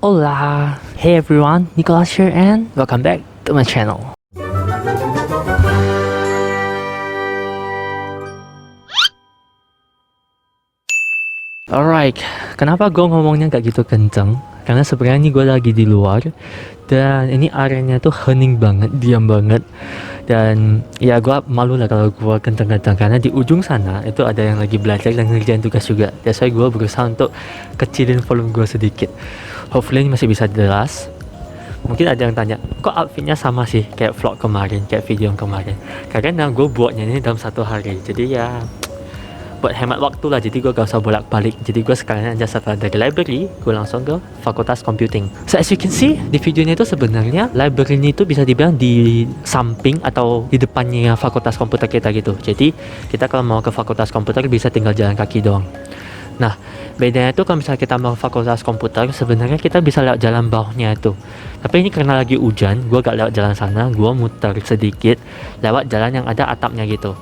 Hola! Hey everyone, Nicholas here and welcome back to my channel. Alright, kenapa gue ngomongnya gak gitu kenceng? Karena sebenarnya ini gue lagi di luar dan ini areanya tuh hening banget, diam banget. Dan ya gue malu lah kalau gue kenceng-kenceng karena di ujung sana itu ada yang lagi belajar dan ngerjain tugas juga. That's why gue berusaha untuk kecilin volume gue sedikit. Hopefully ini masih bisa jelas. Mungkin ada yang tanya, kok outfitnya sama sih kayak vlog kemarin, kayak video yang kemarin? Karena gue buatnya ini dalam satu hari, jadi ya buat hemat waktu lah, jadi gue gak usah bolak-balik. Jadi gue sekalian aja setelah dari library, gue langsung ke Fakultas Computing. So as you can see, di videonya itu sebenarnya library ini itu bisa dibilang di samping atau di depannya Fakultas Komputer kita gitu. Jadi kita kalau mau ke Fakultas Komputer bisa tinggal jalan kaki doang. Nah, bedanya itu kalau misalnya kita mau fakultas komputer, sebenarnya kita bisa lewat jalan bawahnya itu. Tapi ini karena lagi hujan, gue gak lewat jalan sana, gue muter sedikit lewat jalan yang ada atapnya gitu.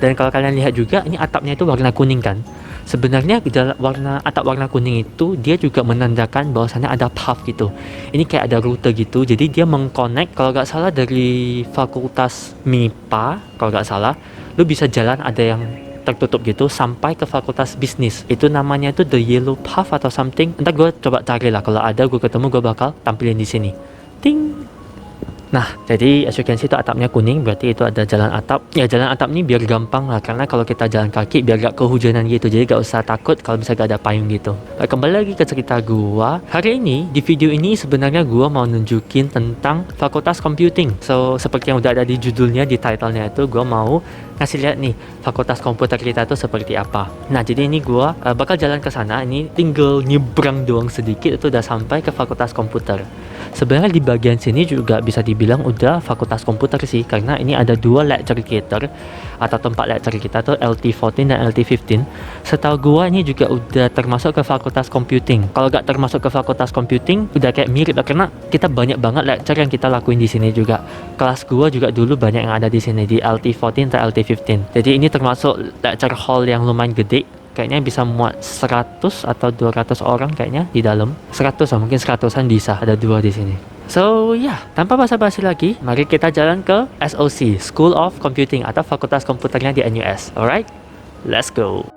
Dan kalau kalian lihat juga, ini atapnya itu warna kuning kan. Sebenarnya atap warna kuning itu dia juga menandakan bahwasannya ada path gitu. Ini kayak ada rute gitu, jadi dia mengconnect, kalau gak salah dari fakultas MIPA, kalau gak salah, lu bisa jalan ada yang tertutup gitu sampai ke fakultas bisnis. Itu namanya itu The Yellow Path atau something. Entar gue coba cari lah, kalau ada gue ketemu gue bakal tampilin di sini. Ting. Nah, jadi as you can see itu atapnya kuning, berarti itu ada jalan atap. Ya jalan atap ini biar gampang lah, karena kalau kita jalan kaki biar gak kehujanan gitu. Jadi gak usah takut kalau misalnya gak ada payung gitu. Kembali lagi ke cerita gua. Hari ini di video ini sebenarnya gua mau nunjukin tentang Fakultas Computing. So seperti yang udah ada di judulnya, di title-nya itu gua mau ngasih lihat nih fakultas komputer kita itu seperti apa. Nah, jadi ini gua bakal jalan ke sana. Ini tinggal nyebrang doang sedikit itu udah sampai ke fakultas komputer. Sebenarnya di bagian sini juga bisa dibilang udah fakultas komputer sih, karena ini ada dua lecture theater atau tempat lecture kita tuh LT14 dan LT15. Setahu gua ini juga udah termasuk ke fakultas computing. Kalau gak termasuk ke fakultas computing udah kayak mirip, karena kita banyak banget lecture yang kita lakuin di sini juga. Kelas gua juga dulu banyak yang ada di sini di LT14 atau LT15. Jadi ini termasuk lecture hall yang lumayan gede. Kayaknya bisa muat 100 atau 200 orang kayaknya di dalam. 100 lah, mungkin 100-an bisa. Ada dua di sini. So yeah, tanpa basa-basi lagi, mari kita jalan ke SOC, School of Computing atau Fakultas Komputernya di NUS. Alright, let's go.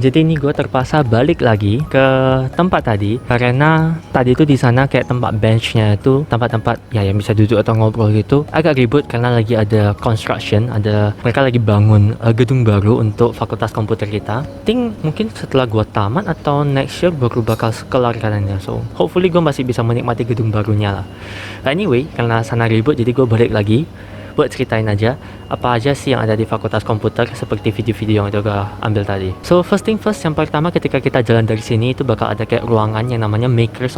Jadi ini gue terpaksa balik lagi ke tempat tadi karena tadi itu di sana kayak tempat benchnya itu tempat-tempat ya yang bisa duduk atau ngobrol gitu agak ribut karena lagi ada construction, mereka lagi bangun gedung baru untuk fakultas komputer kita. Mungkin setelah gue tamat atau next year baru bakal kelar katanya. So hopefully gue masih bisa menikmati gedung barunya lah. Anyway, karena sana ribut jadi gue balik lagi buat ceritain aja apa aja sih yang ada di fakultas komputer seperti video-video yang udah ambil tadi. So first thing first, yang pertama ketika kita jalan dari sini itu bakal ada kayak ruangan yang namanya Makers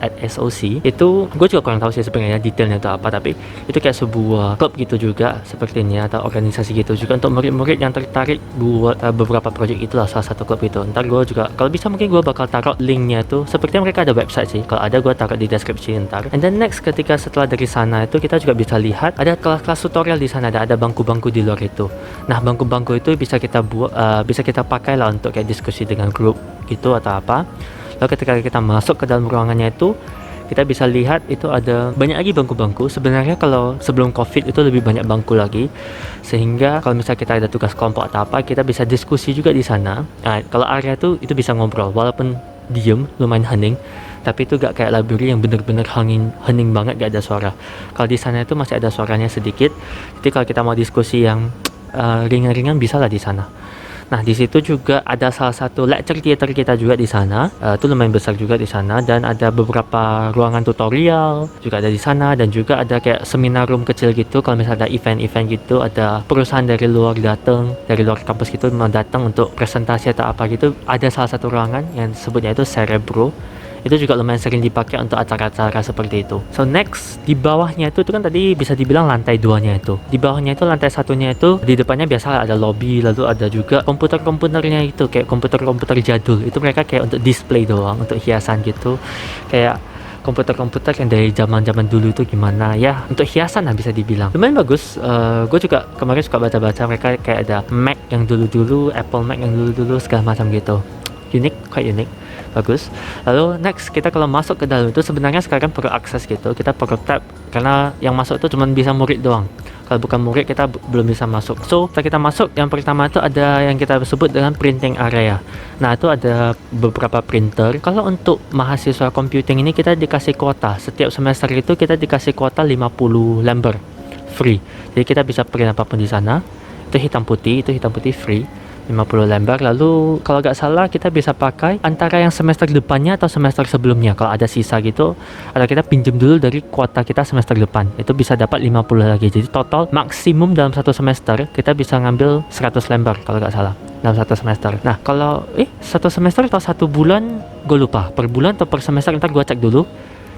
at SOC. Itu gue juga kurang tahu sih sebenarnya detailnya itu apa, tapi itu kayak sebuah klub gitu juga sepertinya atau organisasi gitu juga untuk murid-murid yang tertarik buat beberapa project. Itulah salah satu klub itu. Ntar gue juga kalau bisa mungkin gue bakal taruh linknya tuh, sepertinya mereka ada website sih, kalau ada gue taruh di deskripsi ntar. And then next, ketika setelah dari sana itu kita juga bisa lihat ada kelas-kelas tutorial di sana, ada bangku-bangku di luar itu. Nah, bangku-bangku itu bisa kita buat bisa kita pakai lah untuk kayak diskusi dengan grup gitu atau apa. Lalu ketika kita masuk ke dalam ruangannya itu kita bisa lihat itu ada banyak lagi bangku-bangku. Sebenarnya kalau sebelum COVID itu lebih banyak bangku lagi, sehingga kalau misalnya kita ada tugas kelompok atau apa kita bisa diskusi juga di sana. Nah, kalau area itu bisa ngobrol walaupun diem, lumayan hening, tapi itu gak kayak library yang bener-bener hening banget, gak ada suara. Kalau di sana itu masih ada suaranya sedikit. Jadi kalau kita mau diskusi yang ringan-ringan bisa lah di sana. Nah, di situ juga ada salah satu lecture theater kita juga di sana. Itu lumayan besar juga di sana, dan ada beberapa ruangan tutorial juga ada di sana, dan juga ada kayak seminar room kecil gitu. Kalau misalnya ada event-event gitu, ada perusahaan dari luar datang, dari luar kampus gitu mau datang untuk presentasi atau apa gitu, ada salah satu ruangan yang sebutnya itu Cerebro. Itu juga lumayan sering dipakai untuk acara-acara seperti itu. So next, di bawahnya itu kan tadi bisa dibilang lantai 2-nya itu. Di bawahnya itu lantai 1-nya itu, di depannya biasa ada lobby, lalu ada juga komputer-komputernya itu, kayak komputer-komputer jadul. Itu mereka kayak untuk display doang, untuk hiasan gitu. Kayak komputer-komputer yang dari zaman-zaman dulu itu gimana ya, untuk hiasan lah bisa dibilang. Lumayan bagus. Gue juga kemarin suka baca-baca, mereka kayak ada Mac yang dulu-dulu, Apple Mac yang dulu-dulu, segala macam gitu. Unik, quite unik, bagus. Lalu next, kita kalau masuk ke dalam itu sebenarnya sekarang perlu akses gitu, kita perlu tab, karena yang masuk itu cuma bisa murid doang. Kalau bukan murid kita belum bisa masuk. So setelah kita masuk, yang pertama itu ada yang kita sebut dengan printing area. Nah, itu ada beberapa printer. Kalau untuk mahasiswa computing ini kita dikasih kuota, setiap semester itu kita dikasih kuota 50 lembar free, jadi kita bisa print apapun di sana. Itu hitam putih free 50 lembar. Lalu kalau nggak salah kita bisa pakai antara yang semester depannya atau semester sebelumnya. Kalau ada sisa gitu, atau kita pinjam dulu dari kuota kita semester depan, itu bisa dapat 50 lagi. Jadi total maksimum dalam satu semester kita bisa ngambil 100 lembar kalau nggak salah dalam satu semester. Nah, kalau satu semester atau satu bulan, gue lupa, per bulan atau per semester, ntar gue cek dulu.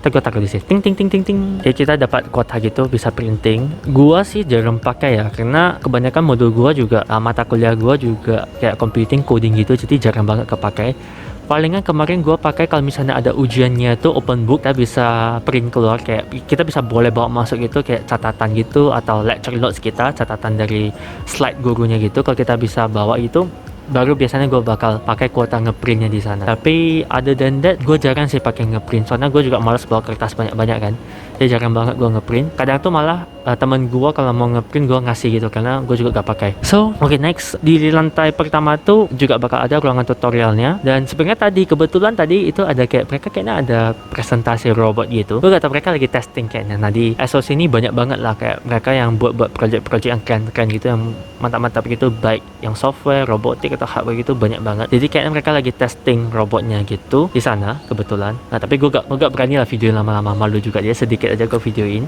Gue taruh di sini, ting ting ting ting ting. Jadi kita dapat kuota gitu, bisa printing. Gua sih jarang pakai ya, karena kebanyakan modul gua juga mata kuliah gua juga kayak computing, coding gitu, jadi jarang banget kepakai. Palingan kemarin gua pakai kalau misalnya ada ujiannya tuh open book, kita bisa print keluar, kayak kita bisa boleh bawa masuk gitu, kayak catatan gitu, atau lecture notes kita, catatan dari slide gurunya gitu. Kalau kita bisa bawa itu, baru biasanya gue bakal pakai kuota ngeprintnya di sana. Tapi other than that, gue jarang sih pakai ngeprint, soalnya gue juga malas bawa kertas banyak-banyak kan. Jadi jarang banget gue ngeprint. Kadang tuh malah temen gue kalau mau ngeprint gue ngasih gitu, karena gue juga gak pakai. So okay, next, di lantai pertama tuh juga bakal ada ruangan tutorialnya. Dan sebenarnya kebetulan tadi itu ada kayak mereka kayaknya ada presentasi robot gitu. Gue gak tau, mereka lagi testing kayaknya. Nah, di SOC ini banyak banget lah kayak mereka yang buat project-project yang keren-keren gitu, yang mantap-mantap gitu, baik yang software, robotik atau hardware gitu, banyak banget. Jadi kayaknya mereka lagi testing robotnya gitu di sana kebetulan. Nah, tapi gue gak berani lah videoin lama-lama, malu juga dia, sedikit aja gue videoin.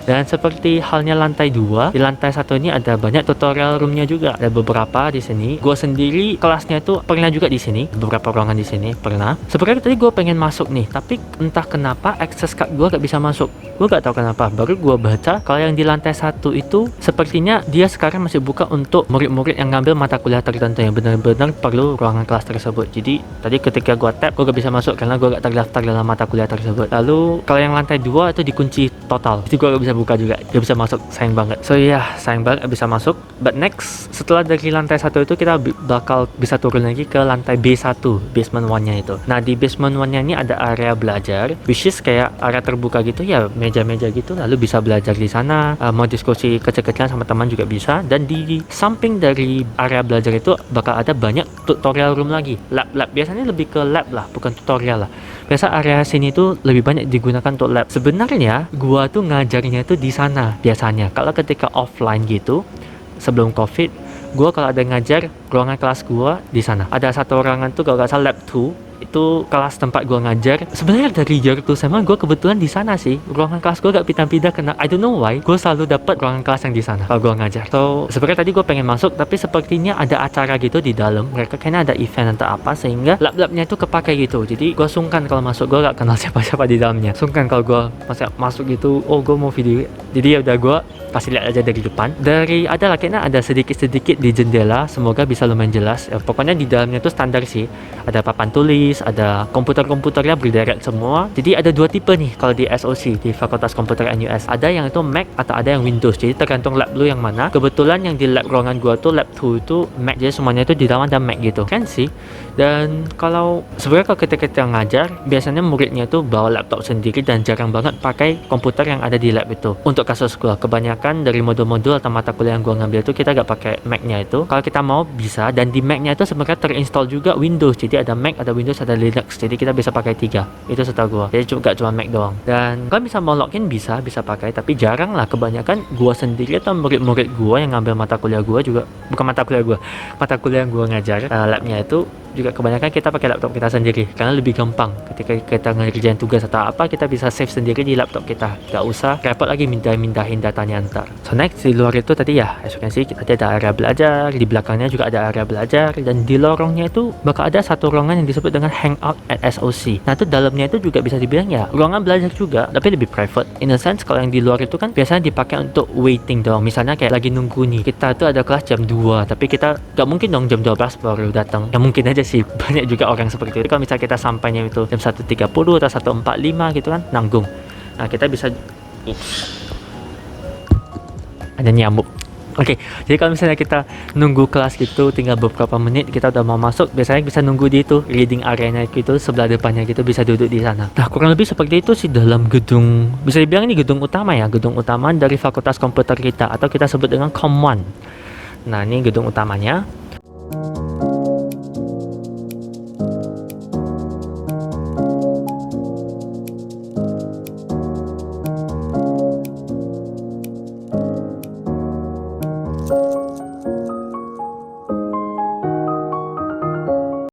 Dan seperti halnya lantai 2, di lantai 1 ini ada banyak tutorial roomnya juga. Ada beberapa di sini. Gue sendiri kelasnya itu pernah juga di sini, beberapa ruangan di sini pernah. Sebenarnya tadi gue pengen masuk nih, tapi entah kenapa access card gue gak bisa masuk. Gue gak tahu kenapa. Baru gue baca kalau yang di lantai 1 itu sepertinya dia sekarang masih buka untuk murid-murid yang ngambil mata kuliah tertentu yang benar-benar perlu ruangan kelas tersebut. Jadi tadi ketika gue tap, gue gak bisa masuk karena gue gak terdaftar dalam mata kuliah tersebut. Lalu kalau yang lantai 2 itu dikunci total, jadi gue gak bisa buka juga, gak bisa masuk, sayang banget. So sayang banget gak bisa masuk. But next, setelah dari lantai 1 itu kita bakal bisa turun lagi ke lantai B1, basement 1 nya itu. Nah, di basement 1 nya ini ada area belajar, which is kayak area terbuka gitu ya, meja-meja gitu, lalu bisa belajar di sana, mau diskusi kecil-kecilan sama teman juga bisa. Dan di samping dari area belajar itu bakal ada banyak tutorial room lagi, lab biasanya lebih ke lab lah, bukan tutorial lah. Biasa area sini tuh lebih banyak digunakan untuk lab. Sebenarnya gua tuh ngajarnya tuh di sana biasanya. Kalau ketika offline gitu, sebelum COVID, gua kalau ada ngajar, ruangan kelas gua di sana. Ada satu ruangan tuh kalau nggak salah lab 2, itu kelas tempat gua ngajar. Sebenarnya dari year 2 sama gua kebetulan di sana sih. Ruangan kelas gua gak pindah-pindah karena I don't know why, gua selalu dapat ruangan kelas yang di sana kalau gua ngajar. So sebenarnya tadi gua pengen masuk, tapi sepertinya ada acara gitu di dalam. Mereka kayaknya ada event atau apa, sehingga lab-labnya itu kepakai gitu. Jadi gua sungkan kalau masuk, gua gak kenal siapa-siapa di dalamnya. Sungkan kalau gua masuk gitu, gua mau video. Jadi ya udah, gua kasih lihat aja dari depan. Adalah kayaknya ada sedikit-sedikit di jendela, semoga bisa lumayan jelas. Pokoknya di dalamnya tuh standar sih. Ada papan tulis, ada komputer-komputernya berderet semua. Jadi ada dua tipe nih kalau di SOC, di Fakultas Komputer NUS. Ada yang itu Mac atau ada yang Windows. Jadi tergantung lab lu yang mana. Kebetulan yang di lab ruangan gua tuh lab 2 itu Mac, jadi semuanya itu di dalam ada Mac gitu. Kan sih. Dan kalau sebenarnya kalau kita ngajar, biasanya muridnya itu bawa laptop sendiri dan jarang banget pakai komputer yang ada di lab itu. Untuk kasus gua, kebanyakan dari modul-modul atau mata kuliah yang gua ngambil itu kita gak pakai Mac-nya itu. Kalau kita mau bisa, dan di Mac-nya itu sebenarnya terinstall juga Windows. Jadi ada Mac, ada Windows Windows, ada Linux, jadi kita bisa pakai 3. Itu setahu gua. Jadi cuma Mac doang. Dan kalau bisa mau login bisa pakai, tapi jarang lah. Kebanyakan gua sendiri atau murid-murid gua yang ngambil mata kuliah gua juga, bukan mata kuliah gua, mata kuliah yang gua ngajar, labnya itu juga kebanyakan kita pakai laptop kita sendiri karena lebih gampang ketika kita ngerjain tugas atau apa, kita bisa save sendiri di laptop kita, gak usah repot lagi mindahin datanya ntar. So next, di luar itu tadi ya, as you can see, ada area belajar, di belakangnya juga ada area belajar, dan di lorongnya itu bakal ada satu ruangan yang disebut dengan Hangout at SOC. Nah itu dalamnya itu juga bisa dibilang ya ruangan belajar juga, tapi lebih private. In a sense, kalau yang di luar itu kan biasanya dipakai untuk waiting doang. Misalnya kayak lagi nunggu nih, kita tuh ada kelas jam 2, tapi kita gak mungkin dong jam 12 baru datang. Ya mungkin aja sih, banyak juga orang seperti itu. Kalau misalnya kita sampainya itu jam 1.30 atau 1.45 gitu kan, nanggung. Nah kita bisa ada nyamuk. Oke, jadi kalau misalnya kita nunggu kelas gitu, tinggal beberapa menit kita udah mau masuk, biasanya bisa nunggu di itu reading area-nya gitu, sebelah depannya gitu, bisa duduk di sana. Nah kurang lebih seperti itu sih dalam gedung, bisa dibilang ini gedung utama ya, gedung utama dari Fakultas Komputer kita, atau kita sebut dengan Com1. Nah ini gedung utamanya.